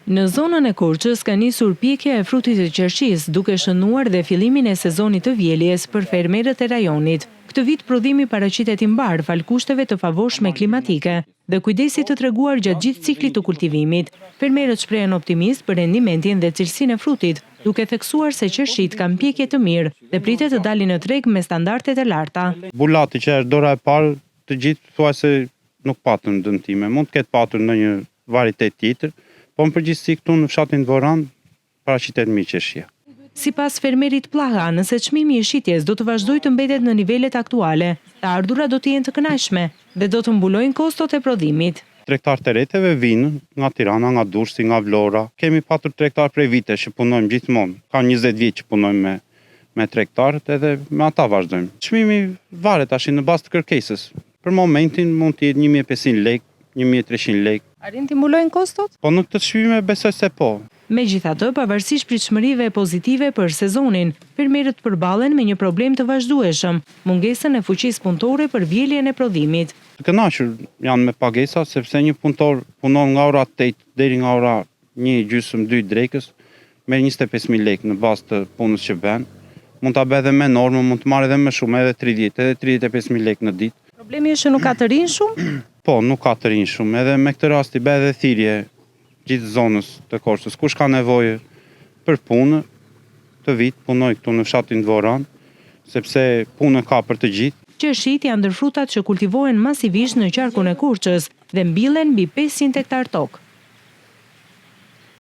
Në zonën e Korçës ka nisur pjekja e frutit të qershis, duke shënuar dhe fillimin e sezonit të vjeljes për fermerët e rajonit. Këtë vit prodhimi paraqitet i mbar fal kushteve të favorshme klimatike dhe kujdesit të treguar gjatë gjithë ciklit të kultivimit. Fermerët shprehen optimist për rendimentin dhe cilësinë e frutit, duke theksuar se qershit kanë pjekje të mirë dhe pritet të dalin në treg me standardet e larta. Bulati që është dora e parë, të gjithë thuajse nuk patën dëmtime. Mund të ketë patur në një varietet tjetër, po në përgjithësi këtu në fshatin Voran paraqitet mirë qershia. Sipas fermerit Pllaha, nëse çmimi i shitjes do të vazhdojë të mbetet në nivelet aktuale, të ardhurat do të jenë të kënaqshme dhe do të mbulojnë kostot e prodhimit. Tregtarët e reteve vinë nga Tirana, nga Durrësi, nga Vlora. Kemi patur tregtar prej vitesh që punojmë gjithmonë. Ka 20 vjet që punojmë me tregtarët edhe me ata vazhdojmë. Çmimi varet tash në bazë të kërkesës. Për momentin mund të jetë 1500 lekë, 1300 lekë. Arrin të mbulojnë kostot? Po në këtë çmime besoj se po. Megjithatë, pavarësisht pritshmërive pozitive për sezonin, fermerët përballen me një problem të vazhdueshëm, mungesën e fuqisë punëtore për vjeljen e prodhimit. Të kënaqur janë me pagesa sepse një punëtor punon nga ora 8 deri nga ora 1:30, 2 drekës, merr 25000 lekë në bazë të punës që bën. Mund ta bëj edhe me normë, mund të marrë edhe më shumë, edhe 30, edhe 35000 lekë në ditë. Problemi është që nuk ka të rinj shumë? Po, nuk ka të rinj shumë, edhe me këtë rast i bëj edhe thirrje gjithë zonës të Korçës. Kush ka nevojë për punë, të vit punoj këtu në fshatin Voran, sepse punë ka për të gjithë. Qershit janë ndër frutat që kultivohen masivisht në qarkun e Korçës dhe mbillen mbi 500 hektar tokë.